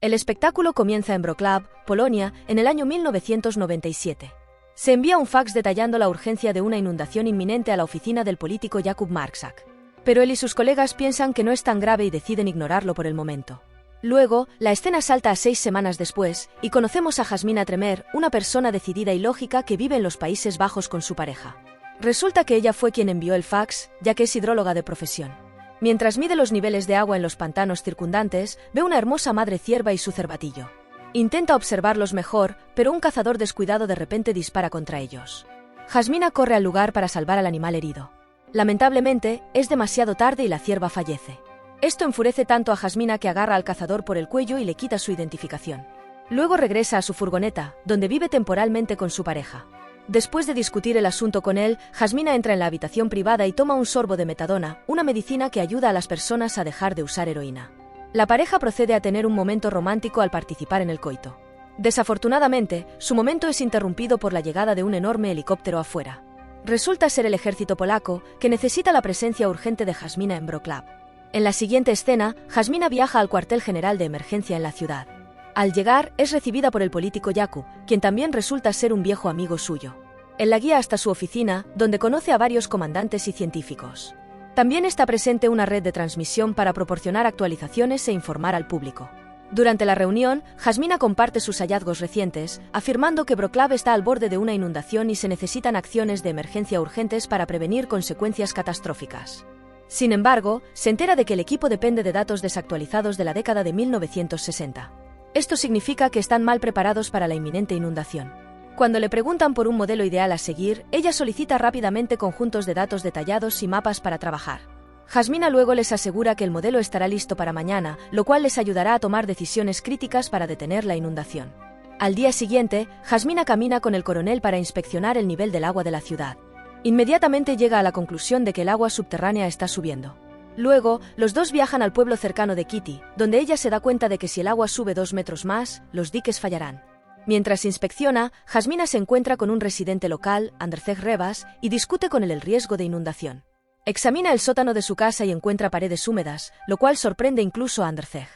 El espectáculo comienza en Wrocław, Polonia, en el año 1997. Se envía un fax detallando la urgencia de una inundación inminente a la oficina del político Jakub Marczak. Pero él y sus colegas piensan que no es tan grave y deciden ignorarlo por el momento. Luego, la escena salta a 6 semanas después, y conocemos a Jasmina Tremer, una persona decidida y lógica que vive en los Países Bajos con su pareja. Resulta que ella fue quien envió el fax, ya que es hidróloga de profesión. Mientras mide los niveles de agua en los pantanos circundantes, ve una hermosa madre cierva y su cervatillo. Intenta observarlos mejor, pero un cazador descuidado de repente dispara contra ellos. Jasmina corre al lugar para salvar al animal herido. Lamentablemente, es demasiado tarde y la cierva fallece. Esto enfurece tanto a Jasmina que agarra al cazador por el cuello y le quita su identificación. Luego regresa a su furgoneta, donde vive temporalmente con su pareja. Después de discutir el asunto con él, Jasmina entra en la habitación privada y toma un sorbo de metadona, una medicina que ayuda a las personas a dejar de usar heroína. La pareja procede a tener un momento romántico al participar en el coito. Desafortunadamente, su momento es interrumpido por la llegada de un enorme helicóptero afuera. Resulta ser el ejército polaco, que necesita la presencia urgente de Jasmina en Wrocław. En la siguiente escena, Jasmina viaja al cuartel general de emergencia en la ciudad. Al llegar, es recibida por el político Jakub, quien también resulta ser un viejo amigo suyo. Él la guía hasta su oficina, donde conoce a varios comandantes y científicos. También está presente una red de transmisión para proporcionar actualizaciones e informar al público. Durante la reunión, Jasmina comparte sus hallazgos recientes, afirmando que Wrocław está al borde de una inundación y se necesitan acciones de emergencia urgentes para prevenir consecuencias catastróficas. Sin embargo, se entera de que el equipo depende de datos desactualizados de la década de 1960. Esto significa que están mal preparados para la inminente inundación. Cuando le preguntan por un modelo ideal a seguir, ella solicita rápidamente conjuntos de datos detallados y mapas para trabajar. Jasmina luego les asegura que el modelo estará listo para mañana, lo cual les ayudará a tomar decisiones críticas para detener la inundación. Al día siguiente, Jasmina camina con el coronel para inspeccionar el nivel del agua de la ciudad. Inmediatamente llega a la conclusión de que el agua subterránea está subiendo. Luego, los dos viajan al pueblo cercano de Kitty, donde ella se da cuenta de que si el agua sube 2 metros más, los diques fallarán. Mientras inspecciona, Jasmina se encuentra con un residente local, Andrzej Rebas, y discute con él el riesgo de inundación. Examina el sótano de su casa y encuentra paredes húmedas, lo cual sorprende incluso a Andrzej.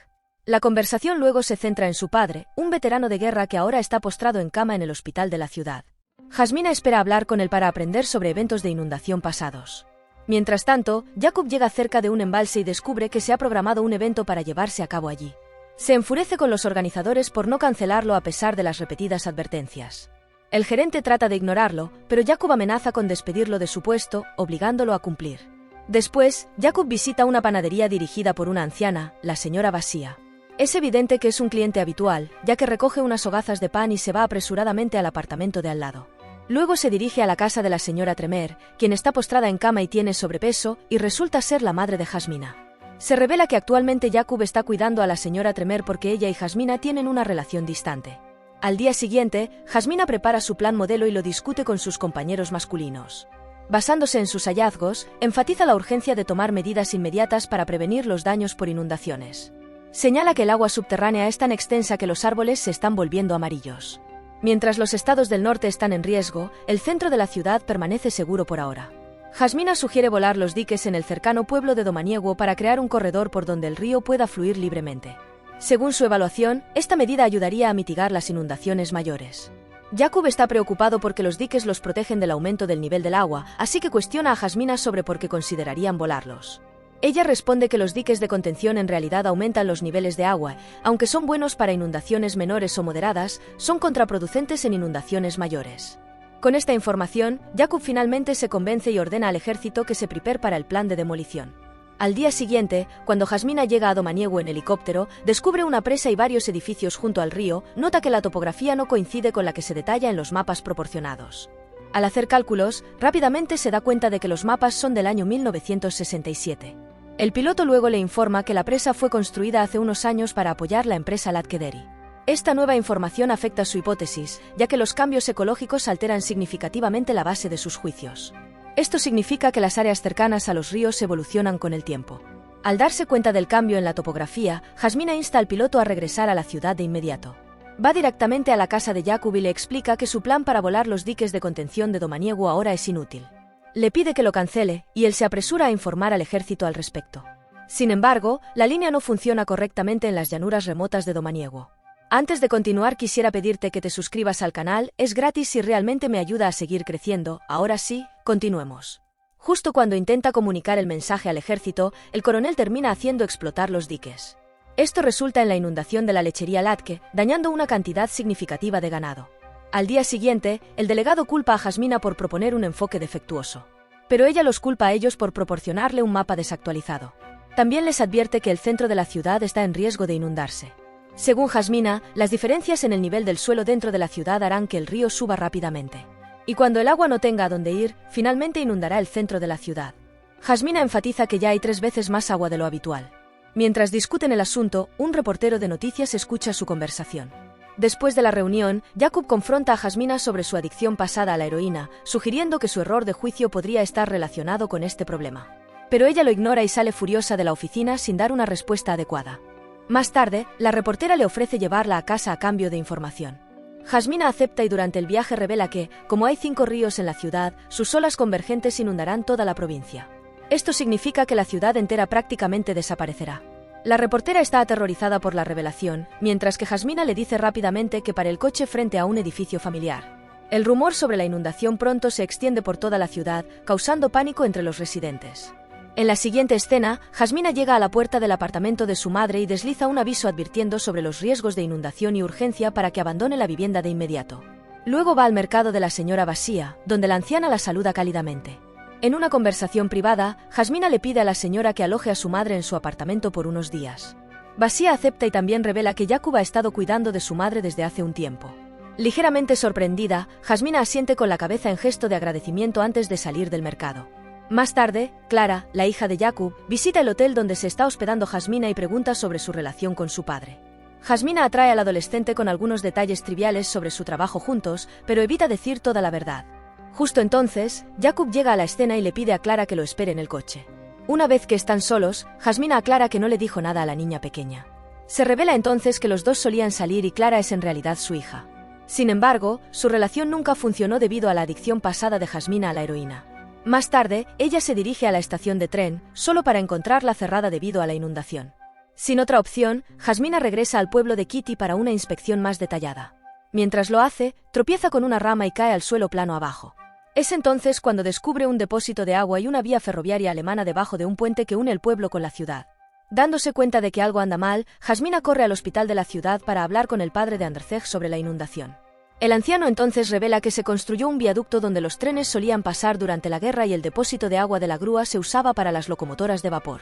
La conversación luego se centra en su padre, un veterano de guerra que ahora está postrado en cama en el hospital de la ciudad. Jasmina espera hablar con él para aprender sobre eventos de inundación pasados. Mientras tanto, Jakub llega cerca de un embalse y descubre que se ha programado un evento para llevarse a cabo allí. Se enfurece con los organizadores por no cancelarlo a pesar de las repetidas advertencias. El gerente trata de ignorarlo, pero Jakub amenaza con despedirlo de su puesto, obligándolo a cumplir. Después, Jakub visita una panadería dirigida por una anciana, la señora Basia. Es evidente que es un cliente habitual, ya que recoge unas hogazas de pan y se va apresuradamente al apartamento de al lado. Luego se dirige a la casa de la señora Tremer, quien está postrada en cama y tiene sobrepeso, y resulta ser la madre de Jasmina. Se revela que actualmente Jakub está cuidando a la señora Tremer porque ella y Jasmina tienen una relación distante. Al día siguiente, Jasmina prepara su plan modelo y lo discute con sus compañeros masculinos. Basándose en sus hallazgos, enfatiza la urgencia de tomar medidas inmediatas para prevenir los daños por inundaciones. Señala que el agua subterránea es tan extensa que los árboles se están volviendo amarillos. Mientras los estados del norte están en riesgo, el centro de la ciudad permanece seguro por ahora. Jasmina sugiere volar los diques en el cercano pueblo de Domaniego para crear un corredor por donde el río pueda fluir libremente. Según su evaluación, esta medida ayudaría a mitigar las inundaciones mayores. Jakub está preocupado porque los diques los protegen del aumento del nivel del agua, así que cuestiona a Jasmina sobre por qué considerarían volarlos. Ella responde que los diques de contención en realidad aumentan los niveles de agua, aunque son buenos para inundaciones menores o moderadas, son contraproducentes en inundaciones mayores. Con esta información, Jakub finalmente se convence y ordena al ejército que se prepare para el plan de demolición. Al día siguiente, cuando Jasmina llega a Domaniego en helicóptero, descubre una presa y varios edificios junto al río, nota que la topografía no coincide con la que se detalla en los mapas proporcionados. Al hacer cálculos, rápidamente se da cuenta de que los mapas son del año 1967. El piloto luego le informa que la presa fue construida hace unos años para apoyar la empresa Latkederi. Esta nueva información afecta su hipótesis, ya que los cambios ecológicos alteran significativamente la base de sus juicios. Esto significa que las áreas cercanas a los ríos evolucionan con el tiempo. Al darse cuenta del cambio en la topografía, Jasmina insta al piloto a regresar a la ciudad de inmediato. Va directamente a la casa de Jakub y le explica que su plan para volar los diques de contención de Domaniego ahora es inútil. Le pide que lo cancele, y él se apresura a informar al ejército al respecto. Sin embargo, la línea no funciona correctamente en las llanuras remotas de Domaniego. Antes de continuar, quisiera pedirte que te suscribas al canal, es gratis y realmente me ayuda a seguir creciendo. Ahora sí, continuemos. Justo cuando intenta comunicar el mensaje al ejército, el coronel termina haciendo explotar los diques. Esto resulta en la inundación de la lechería Latke, dañando una cantidad significativa de ganado. Al día siguiente, el delegado culpa a Jasmina por proponer un enfoque defectuoso. Pero ella los culpa a ellos por proporcionarle un mapa desactualizado. También les advierte que el centro de la ciudad está en riesgo de inundarse. Según Jasmina, las diferencias en el nivel del suelo dentro de la ciudad harán que el río suba rápidamente. Y cuando el agua no tenga a dónde ir, finalmente inundará el centro de la ciudad. Jasmina enfatiza que ya hay 3 veces más agua de lo habitual. Mientras discuten el asunto, un reportero de noticias escucha su conversación. Después de la reunión, Jakub confronta a Jasmina sobre su adicción pasada a la heroína, sugiriendo que su error de juicio podría estar relacionado con este problema. Pero ella lo ignora y sale furiosa de la oficina sin dar una respuesta adecuada. Más tarde, la reportera le ofrece llevarla a casa a cambio de información. Jasmina acepta y durante el viaje revela que, como hay 5 ríos en la ciudad, sus olas convergentes inundarán toda la provincia. Esto significa que la ciudad entera prácticamente desaparecerá. La reportera está aterrorizada por la revelación, mientras que Jasmina le dice rápidamente que pare el coche frente a un edificio familiar. El rumor sobre la inundación pronto se extiende por toda la ciudad, causando pánico entre los residentes. En la siguiente escena, Jasmina llega a la puerta del apartamento de su madre y desliza un aviso advirtiendo sobre los riesgos de inundación y urgencia para que abandone la vivienda de inmediato. Luego va al mercado de la señora Basía, donde la anciana la saluda cálidamente. En una conversación privada, Jasmina le pide a la señora que aloje a su madre en su apartamento por unos días. Basía acepta y también revela que Jakub ha estado cuidando de su madre desde hace un tiempo. Ligeramente sorprendida, Jasmina asiente con la cabeza en gesto de agradecimiento antes de salir del mercado. Más tarde, Clara, la hija de Jakub, visita el hotel donde se está hospedando Jasmina y pregunta sobre su relación con su padre. Jasmina atrae al adolescente con algunos detalles triviales sobre su trabajo juntos, pero evita decir toda la verdad. Justo entonces, Jakub llega a la escena y le pide a Clara que lo espere en el coche. Una vez que están solos, Jasmina aclara que no le dijo nada a la niña pequeña. Se revela entonces que los dos solían salir y Clara es en realidad su hija. Sin embargo, su relación nunca funcionó debido a la adicción pasada de Jasmina a la heroína. Más tarde, ella se dirige a la estación de tren, solo para encontrarla cerrada debido a la inundación. Sin otra opción, Jasmina regresa al pueblo de Kitty para una inspección más detallada. Mientras lo hace, tropieza con una rama y cae al suelo plano abajo. Es entonces cuando descubre un depósito de agua y una vía ferroviaria alemana debajo de un puente que une el pueblo con la ciudad. Dándose cuenta de que algo anda mal, Jasmina corre al hospital de la ciudad para hablar con el padre de Andrzej sobre la inundación. El anciano entonces revela que se construyó un viaducto donde los trenes solían pasar durante la guerra y el depósito de agua de la grúa se usaba para las locomotoras de vapor.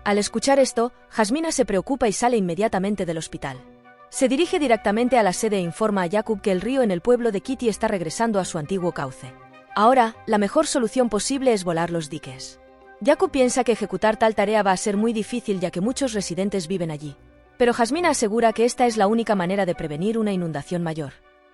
Al escuchar esto, Jasmina se preocupa y sale inmediatamente del hospital. Se dirige directamente a la sede e informa a Jakub que el río en el pueblo de Kitty está regresando a su antiguo cauce. Ahora, la mejor solución posible es volar los diques. Jakub piensa que ejecutar tal tarea va a ser muy difícil ya que muchos residentes viven allí. Pero Jasmina asegura que esta es la única manera de prevenir una inundación mayor.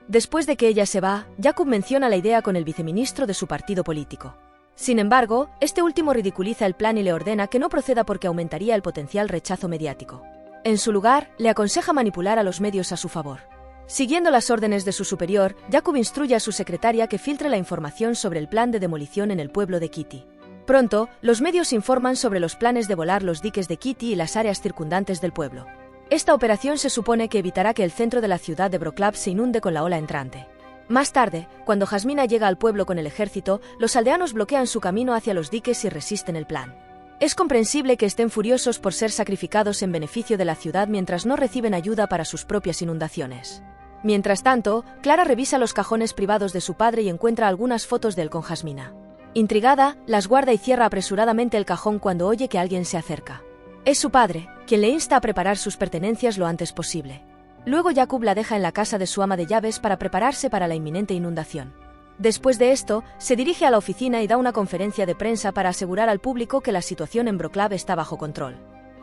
Después de que ella se va, Jakub menciona la idea con el viceministro de su partido político. Sin embargo, este último ridiculiza el plan y le ordena que no proceda porque aumentaría el potencial rechazo mediático. En su lugar, le aconseja manipular a los medios a su favor. Siguiendo las órdenes de su superior, Jakub instruye a su secretaria que filtre la información sobre el plan de demolición en el pueblo de Kitty. Pronto, los medios informan sobre los planes de volar los diques de Kitty y las áreas circundantes del pueblo. Esta operación se supone que evitará que el centro de la ciudad de Wrocław se inunde con la ola entrante. Más tarde, cuando Jasmina llega al pueblo con el ejército, los aldeanos bloquean su camino hacia los diques y resisten el plan. Es comprensible que estén furiosos por ser sacrificados en beneficio de la ciudad mientras no reciben ayuda para sus propias inundaciones. Mientras tanto, Clara revisa los cajones privados de su padre y encuentra algunas fotos de él con Jasmina. Intrigada, las guarda y cierra apresuradamente el cajón cuando oye que alguien se acerca. Es su padre, quien le insta a preparar sus pertenencias lo antes posible. Luego Jakub la deja en la casa de su ama de llaves para prepararse para la inminente inundación. Después de esto, se dirige a la oficina y da una conferencia de prensa para asegurar al público que la situación en Wrocław está bajo control.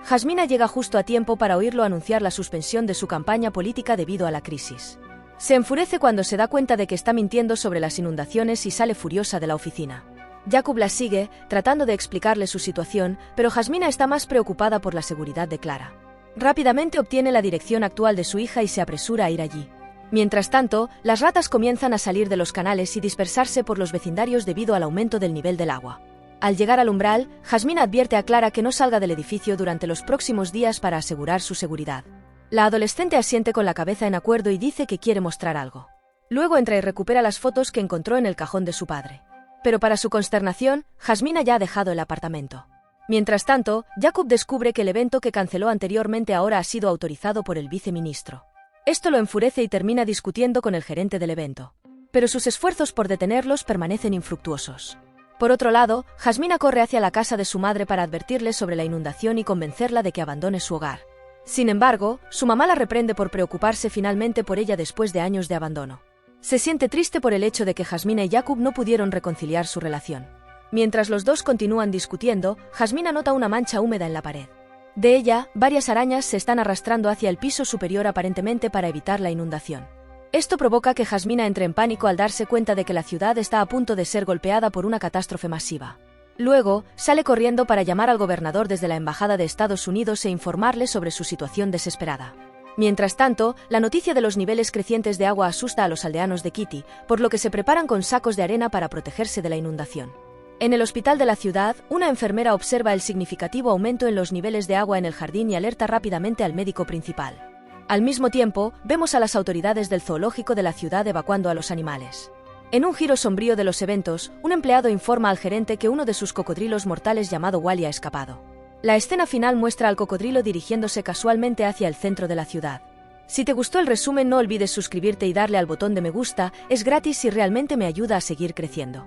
Jasmina llega justo a tiempo para oírlo anunciar la suspensión de su campaña política debido a la crisis. Se enfurece cuando se da cuenta de que está mintiendo sobre las inundaciones y sale furiosa de la oficina. Jakub la sigue, tratando de explicarle su situación, pero Jasmina está más preocupada por la seguridad de Clara. Rápidamente obtiene la dirección actual de su hija y se apresura a ir allí. Mientras tanto, las ratas comienzan a salir de los canales y dispersarse por los vecindarios debido al aumento del nivel del agua. Al llegar al umbral, Jasmine advierte a Clara que no salga del edificio durante los próximos días para asegurar su seguridad. La adolescente asiente con la cabeza en acuerdo y dice que quiere mostrar algo. Luego entra y recupera las fotos que encontró en el cajón de su padre. Pero para su consternación, Jasmine ya ha dejado el apartamento. Mientras tanto, Jacob descubre que el evento que canceló anteriormente ahora ha sido autorizado por el viceministro. Esto lo enfurece y termina discutiendo con el gerente del evento. Pero sus esfuerzos por detenerlos permanecen infructuosos. Por otro lado, Jasmine corre hacia la casa de su madre para advertirle sobre la inundación y convencerla de que abandone su hogar. Sin embargo, su mamá la reprende por preocuparse finalmente por ella después de años de abandono. Se siente triste por el hecho de que Jasmine y Jacob no pudieron reconciliar su relación. Mientras los dos continúan discutiendo, Jasmine nota una mancha húmeda en la pared. De ella, varias arañas se están arrastrando hacia el piso superior aparentemente para evitar la inundación. Esto provoca que Jasmine entre en pánico al darse cuenta de que la ciudad está a punto de ser golpeada por una catástrofe masiva. Luego, sale corriendo para llamar al gobernador desde la Embajada de Estados Unidos e informarle sobre su situación desesperada. Mientras tanto, la noticia de los niveles crecientes de agua asusta a los aldeanos de Kitty, por lo que se preparan con sacos de arena para protegerse de la inundación. En el hospital de la ciudad, una enfermera observa el significativo aumento en los niveles de agua en el jardín y alerta rápidamente al médico principal. Al mismo tiempo, vemos a las autoridades del zoológico de la ciudad evacuando a los animales. En un giro sombrío de los eventos, un empleado informa al gerente que uno de sus cocodrilos mortales llamado Wally ha escapado. La escena final muestra al cocodrilo dirigiéndose casualmente hacia el centro de la ciudad. Si te gustó el resumen, no olvides suscribirte y darle al botón de me gusta, es gratis y realmente me ayuda a seguir creciendo.